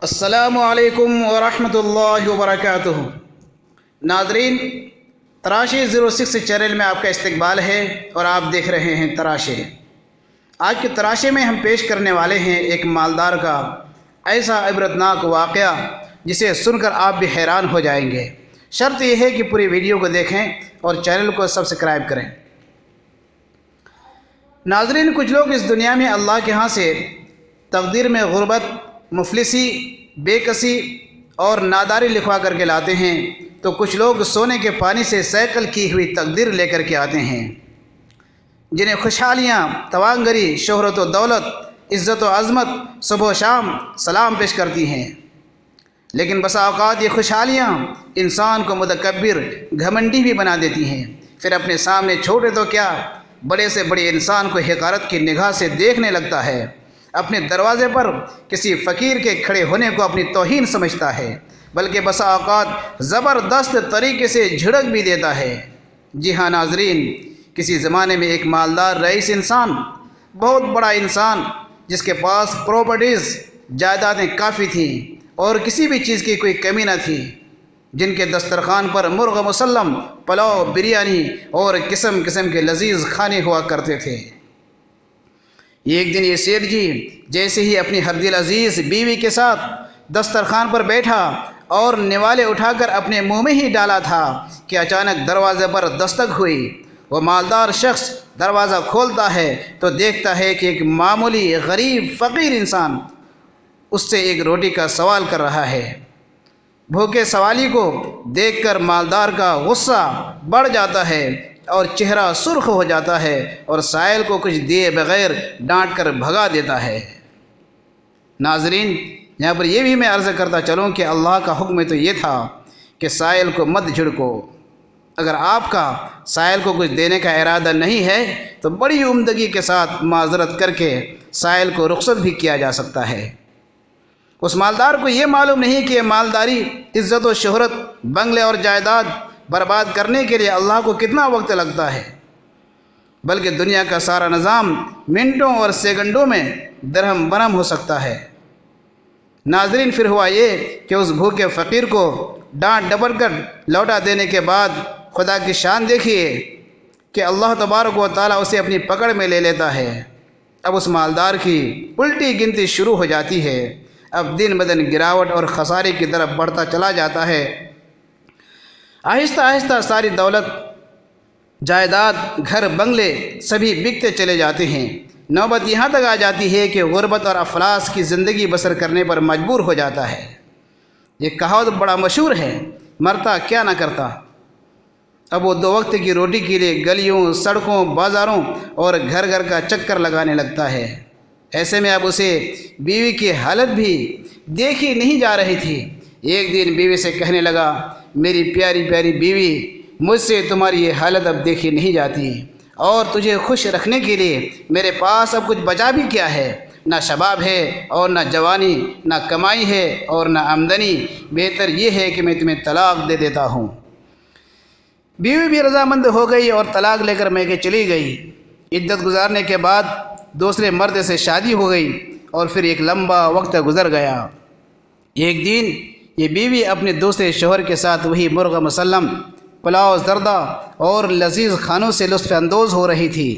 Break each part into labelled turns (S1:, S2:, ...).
S1: السلام علیکم ورحمۃ اللہ وبرکاتہ۔ ناظرین، تراشے 06 چینل میں آپ کا استقبال ہے اور آپ دیکھ رہے ہیں تراشے۔ آج کے تراشے میں ہم پیش کرنے والے ہیں ایک مالدار کا ایسا عبرتناک واقعہ جسے سن کر آپ بھی حیران ہو جائیں گے۔ شرط یہ ہے کہ پوری ویڈیو کو دیکھیں اور چینل کو سبسکرائب کریں۔ ناظرین، کچھ لوگ اس دنیا میں اللہ کے ہاں سے تقدیر میں غربت، مفلسی، بے کسی اور ناداری لکھوا کر کے لاتے ہیں، تو کچھ لوگ سونے کے پانی سے سیکل کی ہوئی تقدیر لے کر کے آتے ہیں، جنہیں خوشحالیاں، توانگری، شہرت و دولت، عزت و عظمت صبح و شام سلام پیش کرتی ہیں۔ لیکن بسا اوقات یہ خوشحالیاں انسان کو متکبر، گھمنڈی بھی بنا دیتی ہیں، پھر اپنے سامنے چھوٹے تو کیا، بڑے سے بڑے انسان کو حقارت کی نگاہ سے دیکھنے لگتا ہے، اپنے دروازے پر کسی فقیر کے کھڑے ہونے کو اپنی توہین سمجھتا ہے، بلکہ بسا اوقات زبردست طریقے سے جھڑک بھی دیتا ہے۔ جی ہاں ناظرین، کسی زمانے میں ایک مالدار رئیس انسان، بہت بڑا انسان، جس کے پاس پراپرٹیز، جائیدادیں کافی تھیں اور کسی بھی چیز کی کوئی کمی نہ تھی، جن کے دسترخوان پر مرغ مسلم، پلاؤ، بریانی اور قسم قسم کے لذیذ کھانے ہوا کرتے تھے۔ ایک دن یہ سیٹھ جی جیسے ہی اپنی ہر دل عزیز بیوی کے ساتھ دسترخوان پر بیٹھا اور نوالے اٹھا کر اپنے منہ میں ہی ڈالا تھا کہ اچانک دروازے پر دستک ہوئی۔ وہ مالدار شخص دروازہ کھولتا ہے تو دیکھتا ہے کہ ایک معمولی غریب فقیر انسان اس سے ایک روٹی کا سوال کر رہا ہے۔ بھوکے سوالی کو دیکھ کر مالدار کا غصہ بڑھ جاتا ہے اور چہرہ سرخ ہو جاتا ہے اور سائل کو کچھ دیے بغیر ڈانٹ کر بھگا دیتا ہے۔ ناظرین، یہاں پر یہ بھی میں عرض کرتا چلوں کہ اللہ کا حکم تو یہ تھا کہ سائل کو مت جھڑکو۔ اگر آپ کا سائل کو کچھ دینے کا ارادہ نہیں ہے تو بڑی عمدگی کے ساتھ معذرت کر کے سائل کو رخصت بھی کیا جا سکتا ہے۔ اس مالدار کو یہ معلوم نہیں کہ یہ مالداری، عزت و شہرت، بنگلے اور جائیداد برباد کرنے کے لیے اللہ کو کتنا وقت لگتا ہے، بلکہ دنیا کا سارا نظام منٹوں اور سیکنڈوں میں درہم برہم ہو سکتا ہے۔ ناظرین، پھر ہوا یہ کہ اس بھوکے فقیر کو ڈانٹ ڈپٹ کر لوٹا دینے کے بعد خدا کی شان دیکھیے کہ اللہ تبارک و تعالیٰ اسے اپنی پکڑ میں لے لیتا ہے۔ اب اس مالدار کی الٹی گنتی شروع ہو جاتی ہے، اب دن بدن گراوٹ اور خسارے کی طرف بڑھتا چلا جاتا ہے۔ آہستہ آہستہ ساری دولت، جائیداد، گھر، بنگلے سبھی بکتے چلے جاتے ہیں۔ نوبت یہاں تک آ جاتی ہے کہ غربت اور افلاس کی زندگی بسر کرنے پر مجبور ہو جاتا ہے۔ یہ کہاوت بڑا مشہور ہے، مرتا کیا نہ کرتا۔ اب وہ دو وقت کی روٹی کے لیے گلیوں، سڑکوں، بازاروں اور گھر گھر کا چکر لگانے لگتا ہے۔ ایسے میں اب اسے بیوی کی حالت بھی دیکھی نہیں جا رہی تھی۔ ایک دن بیوی سے کہنے لگا، میری پیاری پیاری بیوی، مجھ سے تمہاری یہ حالت اب دیکھی نہیں جاتی، اور تجھے خوش رکھنے کے لیے میرے پاس اب کچھ بچا بھی کیا ہے؟ نہ شباب ہے اور نہ جوانی، نہ کمائی ہے اور نہ آمدنی۔ بہتر یہ ہے کہ میں تمہیں طلاق دے دیتا ہوں۔ بیوی بھی رضامند ہو گئی اور طلاق لے کر میکے چلی گئی۔ عدت گزارنے کے بعد دوسرے مرد سے شادی ہو گئی اور پھر ایک لمبا وقت گزر گیا۔ ایک دن یہ بیوی اپنے دوسرے شوہر کے ساتھ وہی مرغ مسلم، پلاؤ، زردہ اور لذیذ کھانوں سے لطف اندوز ہو رہی تھی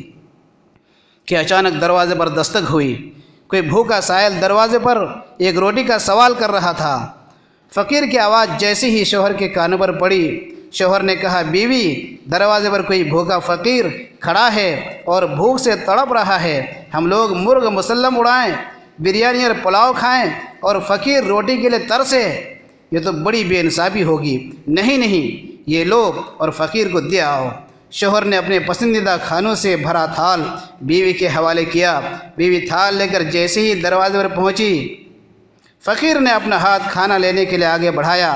S1: کہ اچانک دروازے پر دستک ہوئی۔ کوئی بھوکا سائل دروازے پر ایک روٹی کا سوال کر رہا تھا۔ فقیر کی آواز جیسے ہی شوہر کے کانوں پر پڑی، شوہر نے کہا، بیوی، دروازے پر کوئی بھوکا فقیر کھڑا ہے اور بھوک سے تڑپ رہا ہے۔ ہم لوگ مرغ مسلم اڑائیں، بریانی اور پلاؤ کھائیں اور فقیر روٹی کے لیے ترسے؟ یہ تو بڑی بے انصافی ہوگی۔ نہیں نہیں، یہ لو اور فقیر کو دے آؤ۔ شوہر نے اپنے پسندیدہ کھانوں سے بھرا تھال بیوی کے حوالے کیا۔ بیوی تھال لے کر جیسے ہی دروازے پر پہنچی، فقیر نے اپنا ہاتھ کھانا لینے کے لیے آگے بڑھایا۔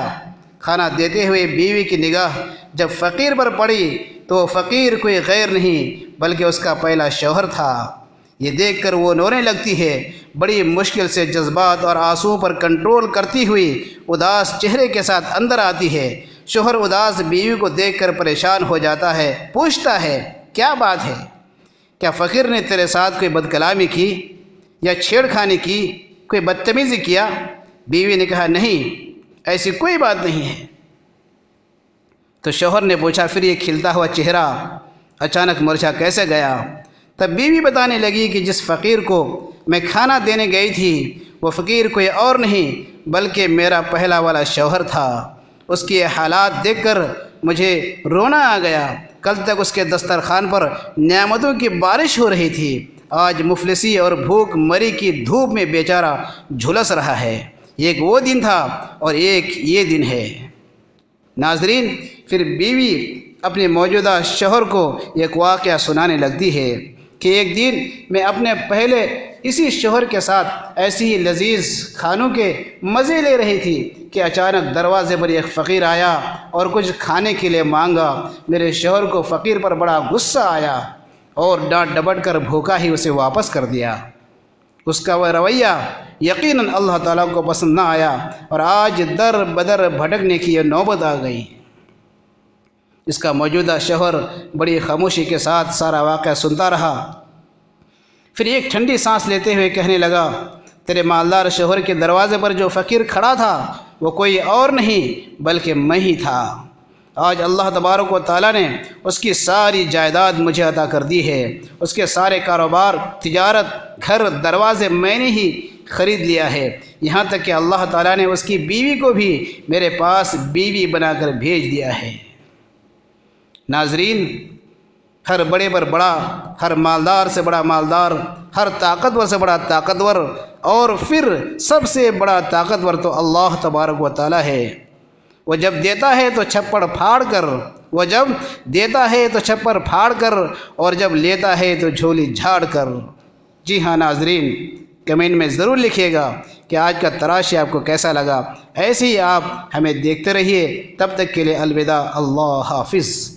S1: کھانا دیتے ہوئے بیوی کی نگاہ جب فقیر پر پڑی تو فقیر کوئی غیر نہیں بلکہ اس کا پہلا شوہر تھا۔ یہ دیکھ کر وہ رونے لگتی ہے۔ بڑی مشکل سے جذبات اور آنسوؤں پر کنٹرول کرتی ہوئی اداس چہرے کے ساتھ اندر آتی ہے۔ شوہر اداس بیوی کو دیکھ کر پریشان ہو جاتا ہے، پوچھتا ہے، کیا بات ہے؟ کیا فقیر نے تیرے ساتھ کوئی بد کلامی کی یا چھیڑ خانی کی، کوئی بدتمیزی کیا؟ بیوی نے کہا نہیں، ایسی کوئی بات نہیں ہے۔ تو شوہر نے پوچھا پھر یہ کھلتا ہوا چہرہ اچانک مرجھا کیسے گیا؟ تب بیوی بتانے لگی کہ جس فقیر کو میں کھانا دینے گئی تھی وہ فقیر کوئی اور نہیں بلکہ میرا پہلا والا شوہر تھا۔ اس کی یہ حالات دیکھ کر مجھے رونا آ گیا۔ کل تک اس کے دسترخوان پر نعمتوں کی بارش ہو رہی تھی، آج مفلسی اور بھوک مری کی دھوپ میں بیچارہ جھلس رہا ہے۔ ایک وہ دن تھا اور ایک یہ دن ہے۔ ناظرین، پھر بیوی اپنے موجودہ شوہر کو ایک واقعہ سنانے لگتی ہے کہ ایک دن میں اپنے پہلے اسی شوہر کے ساتھ ایسی ہی لذیذ کھانوں کے مزے لے رہی تھی کہ اچانک دروازے پر ایک فقیر آیا اور کچھ کھانے کے لیے مانگا۔ میرے شوہر کو فقیر پر بڑا غصہ آیا اور ڈانٹ ڈپٹ کر بھوکا ہی اسے واپس کر دیا۔ اس کا وہ رویہ یقیناً اللہ تعالیٰ کو پسند نہ آیا اور آج در بدر بھٹکنے کی یہ نوبت آ گئی۔ اس کا موجودہ شوہر بڑی خاموشی کے ساتھ سارا واقعہ سنتا رہا۔ پھر ایک ٹھنڈی سانس لیتے ہوئے کہنے لگا، تیرے مالدار شوہر کے دروازے پر جو فقیر کھڑا تھا وہ کوئی اور نہیں بلکہ میں ہی تھا۔ آج اللہ تبارک و تعالیٰ نے اس کی ساری جائیداد مجھے عطا کر دی ہے۔ اس کے سارے کاروبار، تجارت، گھر، دروازے میں نے ہی خرید لیا ہے، یہاں تک کہ اللہ تعالیٰ نے اس کی بیوی کو بھی میرے پاس بیوی بنا کر بھیج دیا ہے۔ ناظرین، ہر بڑے پر بڑا، ہر مالدار سے بڑا مالدار، ہر طاقتور سے بڑا طاقتور، اور پھر سب سے بڑا طاقتور تو اللہ تبارک و تعالیٰ ہے۔ وہ جب دیتا ہے تو چھپڑ پھاڑ کر اور جب لیتا ہے تو جھولی جھاڑ کر۔ جی ہاں ناظرین، کمنٹ میں ضرور لکھیے گا کہ آج کا تراشی آپ کو کیسا لگا۔ ایسے ہی آپ ہمیں دیکھتے رہیے، تب تک کے لیے الوداع، اللہ حافظ۔